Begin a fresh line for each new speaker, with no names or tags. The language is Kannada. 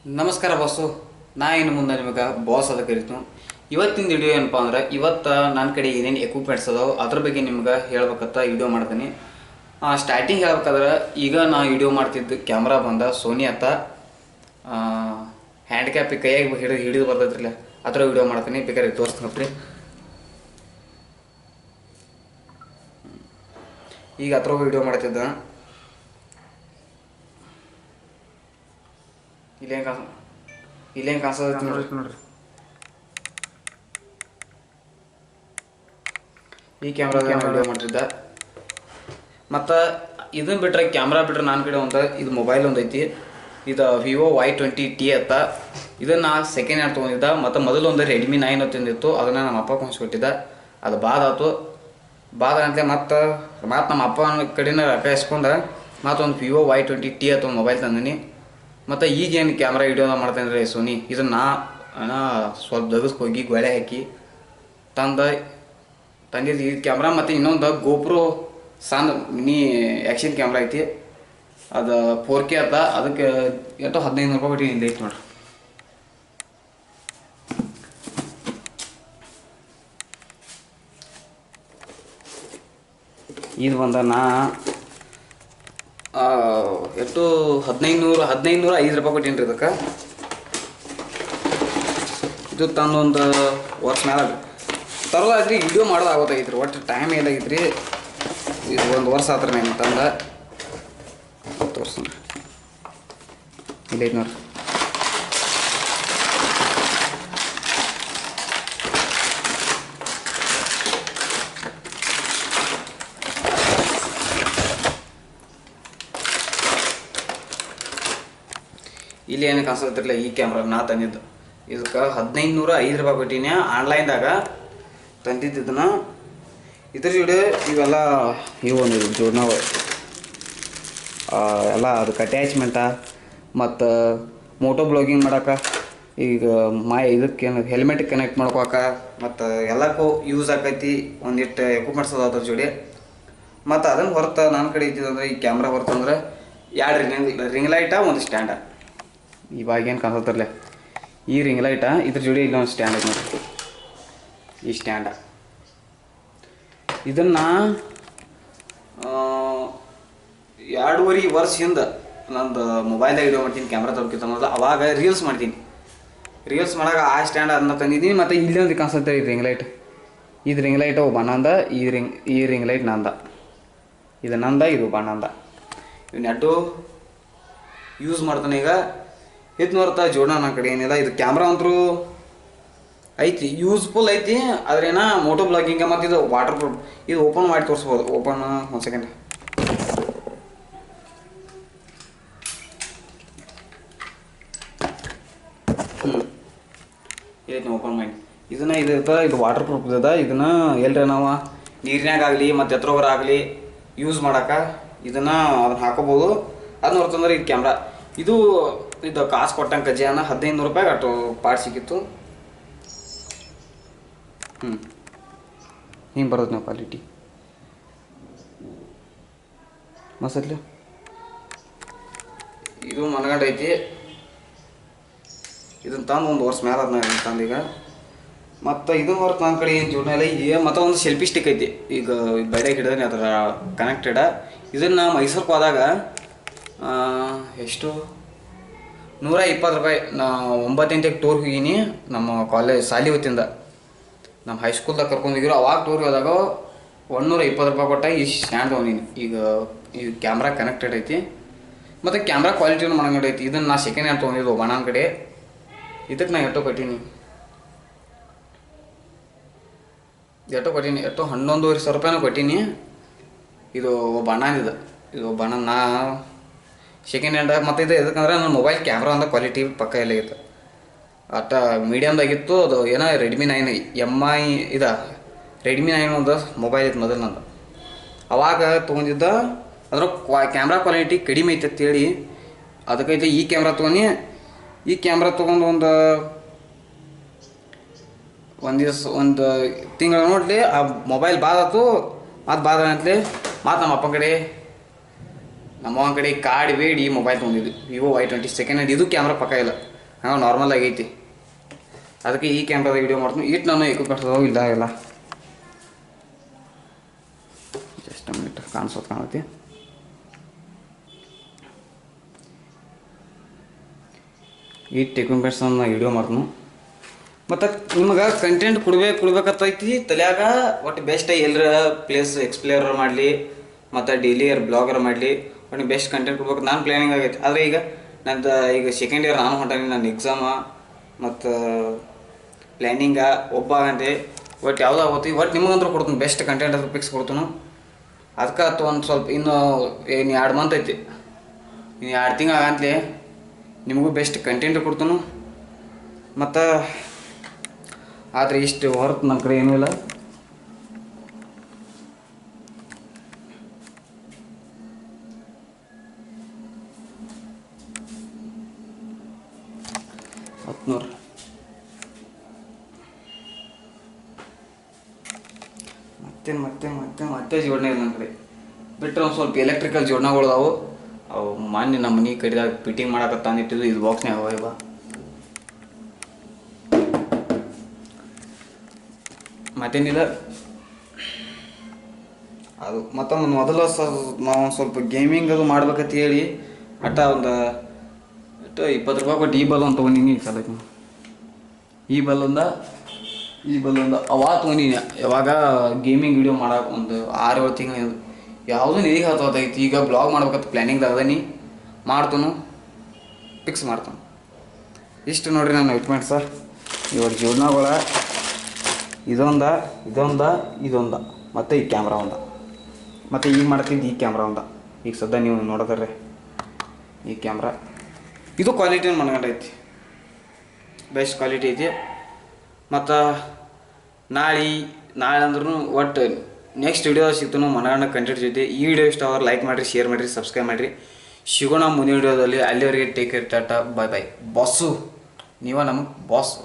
ನಮಸ್ಕಾರ ಬಾಸು. ನಾ ಇನ್ನು ಮುಂದೆ ನಿಮಗೆ ಬಾಸ್ ಅದ ಕರಿತು. ಇವತ್ತಿನ ವಿಡಿಯೋ ಏನಪ್ಪ ಅಂದ್ರೆ, ಇವತ್ತು ನನ್ನ ಕಡೆ ಏನೇನು ಎಕ್ವಿಪ್ಮೆಂಟ್ಸ್ ಅದಾವೆ ಅದ್ರ ಬಗ್ಗೆ ನಿಮ್ಗೆ ಹೇಳ್ಬೇಕಂತ ವಿಡಿಯೋ ಮಾಡ್ತೀನಿ. ಸ್ಟಾರ್ಟಿಂಗ್ ಹೇಳ್ಬೇಕಾದ್ರೆ, ಈಗ ನಾ ವಿಡಿಯೋ ಮಾಡ್ತಿದ್ದು ಕ್ಯಾಮ್ರಾ ಬಂದ ಸೋನಿ ಅಂತ ಹ್ಯಾಂಡ್ ಕ್ಯಾಪ್ ಕೈಯಾಗಿ ಹಿಡಿದು ಬರ್ತೈತ್ರಿಲ್ಲ, ಆ ಥರ ವಿಡಿಯೋ ಮಾಡ್ತೀನಿ. ಬೇಕಾದ್ರೆ ತೋರಿಸ್ತೀನಿ. ಈಗ ಆ ಥರ ವಿಡಿಯೋ ಮಾಡ್ತಿದ್ದ. ಇಲ್ಲೇನು ಕಾಣಿಸೋದೈತಿ ನೋಡ್ರಿ. ಈ ಕ್ಯಾಮ್ರಾದ ವಿಡಿಯೋ ಮಾಡ್ತಿದ್ದ. ಮತ್ತು ಇದನ್ನು ಬಿಟ್ಟರೆ ಕ್ಯಾಮ್ರಾ ಬಿಟ್ರೆ ನನ್ನ ಕಡೆ ಇದು ಮೊಬೈಲ್ ಒಂದೈತಿ. ಇದು ವಿವೋ Y20T ಅಂತ. ಇದನ್ನು ಸೆಕೆಂಡ್ ಹ್ಯಾಂಡ್ ತೊಗೊಂಡಿದ್ದ. ಮತ್ತು ಮೊದಲು ರೆಡ್ಮಿ 9 ತಂದಿತ್ತು. ಅದನ್ನು ನಮ್ಮ ಅಪ್ಪ ಕೊಂಡ್ಸ್ಕೊಟ್ಟಿದ್ದ. ಅದು ಬಾದಾತು ಅಂತಲೇ ಮತ್ತು ನಮ್ಮ ಅಪ್ಪನ ಕಡೆನ ರೊಕ್ಕ ಇಸ್ಕೊಂಡು ಮತ್ತೊಂದು ವಿವೋ Y20T ಅಂತ ಒಂದು ಮೊಬೈಲ್ ತಂದೀನಿ. ಮತ್ತು ಈಗೇನು ಕ್ಯಾಮ್ರಾ ವಿಡಿಯೋನ ಮಾಡ್ತೇನೆ ರೀ ಸೋನಿ, ಇದನ್ನು ನಾ ಸ್ವಲ್ಪ ದಗಸ್ಗೆ ಹೋಗಿ ಗೊಳೆ ಹಾಕಿ ತಂದಿದ್ದು ಈ ಕ್ಯಾಮ್ರಾ. ಮತ್ತು ಇನ್ನೊಂದು ಗೋಪ್ರೋ ಸಣ್ಣ ಮಿನಿ ಆ್ಯಕ್ಷನ್ ಕ್ಯಾಮ್ರಾ ಐತಿ. ಅದು 4K ಅಂತ. ಅದಕ್ಕೆ ಎಷ್ಟು 1500 ರೂಪಾಯಿ ಕೊಟ್ಟು ಇಲ್ಲಿ ಐತಿ ನೋಡ್ರಿ. ಇದು ನಾ ಎಷ್ಟು 1505 ರೂಪಾಯಿ ಕೊಟ್ಟೀನಿ ರೀ ಇದಕ್ಕೆ. ಇದು ತಂದೊಂದು ವರ್ಷ ಮೇಲೆ ತರೋದಾದ್ರಿ. ವಿಡಿಯೋ ಮಾಡೋದು ಆಗೋದಾಗಿತ್ತು, ಒಟ್ಟು ಟೈಮ್ ಏನಾಗಿತ್ತು ರೀ. ಇದು ಒಂದು ವರ್ಷ ಆತ್ರ ನಾನು ತಂದ ತೋರ್ಸೋಣ. ಇಲ್ಲೈತೆ ನೋಡ್ರಿ. ಇಲ್ಲಿ ಏನಕ್ಕೆ ಅನ್ಸತ್ತಿರಲಿಲ್ಲ, ಈ ಕ್ಯಾಮ್ರಾ ನಾ ತಂದಿದ್ದು. ಇದಕ್ಕೆ 1505 ರೂಪಾಯಿ ಕೊಟ್ಟಿನಿ ಆನ್ಲೈನ್ದಾಗ ತಂದಿದ್ದನ್ನು. ಇದ್ರ ಜೋಡಿ ಇವೆಲ್ಲ ಒಂದು ಜೋಡಿ ಎಲ್ಲ ಅದಕ್ಕೆ ಅಟ್ಯಾಚ್ಮೆಂಟ. ಮತ್ತು ಮೋಟೋ ಬ್ಲಾಗಿಂಗ್ ಮಾಡೋಕೆ, ಈಗ ಇದಕ್ಕೆ ಹೆಲ್ಮೆಟ್ ಕನೆಕ್ಟ್ ಮಾಡ್ಕೋಕ, ಮತ್ತು ಎಲ್ಲಕ್ಕೂ ಯೂಸ್ ಆಕೈತಿ. ಒಂದಿಷ್ಟು ಎಕ್ವಿಪ್ಮೆಂಟ್ಸ್ ಅದ ಅದ್ರ ಜೋಡಿ. ಮತ್ತು ಅದನ್ನು ಹೊರತು ನನ್ನ ಕಡೆ ಇದ್ದಿದ್ದಂದ್ರೆ, ಈ ಕ್ಯಾಮ್ರಾ ಹೊರತಂದ್ರೆ 2 ರಿಂಗ್ ಲೈಟ, ಒಂದು ಸ್ಟ್ಯಾಂಡ. ಇವಾಗೇನು ಕಾಣಿಸ್ತಿರಲ್ಲ, ಈ ರಿಂಗ್ ಲೈಟ. ಇದ್ರ ಜೋಡಿ ಇಲ್ಲೊಂದು ಸ್ಟ್ಯಾಂಡ್ ಐತೆ ನೋಡಿ, ಈ ಸ್ಟ್ಯಾಂಡ. ಇದನ್ನು 2.5 ವರ್ಷದಿಂದ ನಂದು ಮೊಬೈಲ್ದಾಗ ವಿಡಿಯೋ ಮಾಡ್ತೀನಿ. ಕ್ಯಾಮ್ರಾ ತಗೋಕ್ಕಿಂತ ಮೊದಲು ಅವಾಗ ರೀಲ್ಸ್ ಮಾಡ್ತೀನಿ. ರೀಲ್ಸ್ ಮಾಡಾಗ ಆ ಸ್ಟ್ಯಾಂಡ್ ಅದನ್ನ ತಂದಿದ್ದೀನಿ. ಮತ್ತು ಇಲ್ಲೊಂದು ಕಾಣಿಸುತ್ತೆ ಈ ರಿಂಗ್ ಲೈಟ್. ಇದು ರಿಂಗ್ ಲೈಟ್ ಬಣ್ಣಂದ, ಈ ರಿಂಗ್ ಲೈಟ್ ನಂದ. ಇದು ನಂದ, ಇದು ಬಣ್ಣಂದ. ಇವನ್ನೆರಡು ಯೂಸ್ ಮಾಡ್ತಾನೆ. ಈಗ ಇದು ನೋಡ್ತಾ ಜೋಡ ನನ್ನ ಕಡೆ ಏನಿಲ್ಲ. ಇದು ಕ್ಯಾಮ್ರಾ ಅಂತೂ ಐತಿ, ಯೂಸ್ಫುಲ್ ಐತಿ. ಆದ್ರೇನ ಮೋಟೋ ಬ್ಲಾಗಿಂಗ್ ಮತ್ತು ಇದು ವಾಟರ್ ಪ್ರೂಫ್. ಇದು ಓಪನ್ ಮಾಡಿ ತೋರಿಸ್ಬೋದು. ಓಪನ್ ಒಂದು ಸೆಕೆಂಡ್. ಇದೈತಿ ಓಪನ್ ಮಾಡಿ. ಇದನ್ನು ಇದು ವಾಟರ್ ಪ್ರೂಫ್ ಇದ. ಇದನ್ನು ಎಲ್ಲರ ನಾವು ನೀರಿನಾಗಲಿ ಮತ್ತು ಎತ್ತರೋಗರಾಗಲಿ ಯೂಸ್ ಮಾಡೋಕೆ ಅದನ್ನು ಹಾಕೋಬೋದು. ಅದು ನೋಡ್ತಂದ್ರೆ ಇದು ಕ್ಯಾಮ್ರಾ. ಇದು ಕಾಸು ಕೊಟ್ಟಂಗೆ ಕಜ್ಜಿಯನ್ನ 1500 ರೂಪಾಯಿ ಅಷ್ಟು ಪಾರ್ಟ್ ಸಿಕ್ಕಿತ್ತು. ಹಿಂಗೆ ಬರೋದು ನಾವು ಕ್ವಾಲಿಟಿ ಮಸತ್ಲಿ. ಇದು ಮನಗಂಡು ಐತಿ. ಇದನ್ನು ತಂದು ಒಂದು ವರ್ಷ ಮೇಲೆ ಅದನ್ನ ತಂದೀಗ. ಮತ್ತು ಇದು ಹೊರತು ನನ್ನ ಕಡೆ ಏನು ಜೋಡಣೆ ಈಗ. ಮತ್ತು ಒಂದು ಸೆಲ್ಫಿ ಸ್ಟಿಕ್ ಐತಿ. ಈಗ ಬೈಡಾಗಿ ಹಿಡಿದ್ರೆ ಅದರ ಕನೆಕ್ಟೆಡ. ಇದನ್ನು ಮೈಸೂರಿಗೆ ಹೋದಾಗ ಎಷ್ಟು 120 ರೂಪಾಯಿ. ನಾ 9ನೇ ಗಂಟೆಗೆ ಟೂರ್ಗೆ ಹೋಗೀನಿ. ನಮ್ಮ ಕಾಲೇಜ್ ಶಾಲೆ ಹೊತ್ತಿಂದ ನಮ್ಮ ಹೈಸ್ಕೂಲ್ದಾಗ ಕರ್ಕೊಂಡಿದ್ರು. ಅವಾಗ ಟೂರ್ಗೆ ಹೋದಾಗ 120 ರೂಪಾಯಿ ಕೊಟ್ಟ ಈ ಸ್ಟ್ಯಾಂಡ್ ತೊಗೊಂಡಿನಿ. ಈಗ ಈ ಕ್ಯಾಮ್ರಾ ಕನೆಕ್ಟೆಡ್ ಐತಿ. ಮತ್ತು ಕ್ಯಾಮ್ರಾ ಕ್ವಾಲಿಟಿನೂ ಮನಗಂಡು ಐತಿ. ಇದನ್ನು ನಾ ಸೆಕೆಂಡ್ ಹ್ಯಾಂಡ್ ತೊಗೊಂಡಿದ್ದು ಬಣ್ಣನ ಕಡೆ. ಇದಕ್ಕೆ ನಾ ಎಷ್ಟೋ ಕೊಟ್ಟೀನಿ 11,500 ರೂಪಾಯಿನೂ ಕೊಟ್ಟೀನಿ. ಇದು ಬಣ್ಣನಿದೆ. ಇದು ಬಣ್ಣ ನಾ ಸೆಕೆಂಡ್ ಹ್ಯಾಂಡ್. ಮತ್ತು ಇದು ಎದಕ್ಕಂದ್ರೆ ನನ್ನ ಮೊಬೈಲ್ ಕ್ಯಾಮ್ರಾ ಅಂದ ಕ್ವಾಲಿಟಿ ಪಕ್ಕ ಎಲ್ಲ ಇತ್ತು. ಅಟ್ಟ ಮೀಡಿಯಮ್ದಾಗಿತ್ತು. ಅದು ಏನೋ ರೆಡ್ಮಿ 9 MI ಇದು ರೆಡ್ಮಿ 9 ಒಂದು ಮೊಬೈಲ್ ಇತ್ತು ಮೊದಲು ನಂದು. ಅವಾಗ ತೊಗೊಂಡಿದ್ದ. ಅದ್ರ ಕ್ಯಾಮ್ರಾ ಕ್ವಾಲಿಟಿ ಕಡಿಮೆ ಐತೆ ಅಂತೇಳಿ ಅದಕ್ಕೈತೆ ಈ ಕ್ಯಾಮ್ರಾ ತೊಗೊಂಡು. ಈ ಕ್ಯಾಮ್ರಾ ತೊಗೊಂಡು ಒಂದು ತಿಂಗಳು ನೋಡಲಿ ಆ ಮೊಬೈಲ್ ಬಾದಾತು. ಮತ್ತು ಬಾದಂತಲೇ ಮತ್ತು ನಮ್ಮ ಅಪ್ಪನ ಕಡೆ ನಮ್ಮ ಕಡೆ ಕಾರ್ಡ್ ಬೇಡಿ ಮೊಬೈಲ್ ತೊಗೊಂಡಿದ್ದು ವಿವೋ Y20 ಸೆಕೆಂಡ್ ಹ್ಯಾಂಡ್. ಇದು ಕ್ಯಾಮ್ರಾ ಪಕ್ಕ ಇಲ್ಲ. ಹಂಗೆ ನಾರ್ಮಲ್ ಆಗೈತಿ. ಅದಕ್ಕೆ ಈ ಕ್ಯಾಮ್ರಾದಾಗ ವಿಡಿಯೋ ಮಾಡ್ತೀನಿ. ಇಟ್ಟು ನಾನು ಎಕ್ವಿಪ್ಮೆಂಟ್ಸ್ ಇಲ್ಲ ಎಲ್ಲ ಜಸ್ಟ್ ಮಿನಿಟ್ ಕಾಣಿಸ್ತೈತಿ. ಇಟ್ಟು ಎಕ್ವಿಪ್ಮೆಂಟ್ಸ್ ನಾನು ವಿಡಿಯೋ ಮಾಡ್ತೀನಿ. ಮತ್ತು ನಿಮಗೆ ಕಂಟೆಂಟ್ ಕೊಡ್ಬೇಕತ್ತೈತಿ ತಲೆಯಾಗ. ಒಟ್ಟು ಬೆಸ್ಟ್ ಎಲ್ಲರ ಪ್ಲೇಸ್ ಎಕ್ಸ್ಪ್ಲೇರ್ ಮಾಡಲಿ ಮತ್ತು ಡೈಲಿ ಬ್ಲಾಗರ್ ಮಾಡಲಿ, ಒಟ್ಟು ಬೆಸ್ಟ್ ಕಂಟೆಂಟ್ ಕೊಡ್ಬೇಕು ನಾನು ಪ್ಲ್ಯಾನಿಂಗ್ ಆಗೈತಿ. ಆದರೆ ಈಗ ನಂದು ಈಗ ಸೆಕೆಂಡ್ ಇಯರ್ ನಾನು ಹೊಂಟಾನಿ. ನನ್ನ ಎಕ್ಸಾಮ ಮತ್ತು ಪ್ಲ್ಯಾನಿಂಗ ಒಬ್ಬ ಆಗಂತೆ ಒಟ್ಟು ಯಾವುದೋ ಆಗುತ್ತೆ. ಒಟ್ಟು ನಿಮಗಂದ್ರೂ ಕೊಡ್ತೀನಿ, ಬೆಸ್ಟ್ ಕಂಟೆಂಟ್ ಅದು ಪಿಕ್ಸ್ ಕೊಡ್ತೀನಿ. ಅದಕ್ಕೆ ಅಥವಾ ಒಂದು ಸ್ವಲ್ಪ ಇನ್ನು 2 ಮಂತ್ ಐತಿ, ಇನ್ನು 2 ತಿಂಗಳು ಆಗಂತಲೇ ನಿಮಗೂ ಬೆಸ್ಟ್ ಕಂಟೆಂಟ್ ಕೊಡ್ತೀನಿ. ಮತ್ತು ಆದರೆ ಇಷ್ಟು ಹೊರತು ನನ್ನ ಕಡೆ ಏನೂ ಇಲ್ಲ. ಮತ್ತೆ ಜೋಡಣೆ ಇಲ್ಲ ನನ್ನ ಕಡೆ. ಬಿಟ್ಟರೆ ಒಂದು ಸ್ವಲ್ಪ ಎಲೆಕ್ಟ್ರಿಕಲ್ ಜೋಡಣೆಗಳು ಅವು ಮಾನ್ಯ ನಮ್ಮ ಮನೆ ಕಡೆದಾಗ ಫಿಟ್ಟಿಂಗ್ ಮಾಡಕತ್ತ ಅಂದಿಟ್ಟಿದ್ದು. ಇದು ಬಾಕ್ಸ್ನಾಗ ಅವ ಇವ. ಮತ್ತೇನಿಲ್ಲ ಅದು. ಮತ್ತೊಂದು ಮೊದಲು ನಾವು ಸ್ವಲ್ಪ ಗೇಮಿಂಗ್ ಅದು ಮಾಡ್ಬೇಕಂತ ಹೇಳಿ ಒಂದು 20 ರೂಪಾಯಿ ಕೊಟ್ಟು ಈ ಬಲ್ ಅಂತ ತೊಗೊಂಡಿನಿ. ಈ ಸಲ ಈ ಬಲ್ಲೊಂದು ಅವಾಗ ತೊಗೊಂಡಿನಿ. ಯಾವಾಗ ಗೇಮಿಂಗ್ ವಿಡಿಯೋ ಮಾಡೋಕೆ ಒಂದು 6-7 ತಿಂಗಳು ಯಾವುದೂ ನಿಧಿಗೆ ಹತ್ತೈತಿ. ಈಗ ಬ್ಲಾಗ್ ಮಾಡ್ಬೇಕಂತ ಪ್ಲ್ಯಾನಿಂಗ್ದಾಗ ಅದೀನಿ, ಮಾಡ್ತನು, ಫಿಕ್ಸ್ ಮಾಡ್ತಾನೆ. ಇಷ್ಟು ನೋಡಿರಿ ನನ್ನ ಎಕ್ವಿಪ್ಮೆಂಟ್ಸ. ಇವಾಗ ಜೋಡಣೆಗಳ ಇದೊಂದ ಮತ್ತು ಈ ಕ್ಯಾಮ್ರಾ ಒಂದ, ಮತ್ತು ಈಗ ಮಾಡ್ತಿದ್ದು ಈ ಕ್ಯಾಮ್ರಾ ಒಂದ. ಈಗ ಸದ್ಯ ನೀವು ನೋಡೋದ್ರಿ ಈ ಕ್ಯಾಮ್ರಾ ಇದು ಕ್ವಾಲಿಟಿನ ಮನ್ಗಂಡೈತಿ, ಬೆಸ್ಟ್ ಕ್ವಾಲಿಟಿ ಐತಿ. ಮತ್ತು ನಾಳೆ ಅಂದ್ರೂ ಒಟ್ಟು ನೆಕ್ಸ್ಟ್ ವಿಡಿಯೋ ಸಿಗ್ತಾನು ಮನಗಂಡ ಕಂಟೆಂಟ್ ಜೊತೆ. ಈ ವಿಡಿಯೋ ಇಷ್ಟ ಅವ್ರು ಲೈಕ್ ಮಾಡಿರಿ, ಶೇರ್ ಮಾಡಿರಿ, ಸಬ್ಸ್ಕ್ರೈಬ್ ಮಾಡಿರಿ. ಸಿಗೋಣ ಮುಂದಿನ ವಿಡಿಯೋದಲ್ಲಿ. ಅಲ್ಲಿವರೆಗೆ ಟೇಕ್ ಕೇರ್, ಟಾಟಾ, ಬಾಯ್ ಬಾಯ್. ಬಾಸು ನೀವ ನಮಗೆ ಬಾಸು.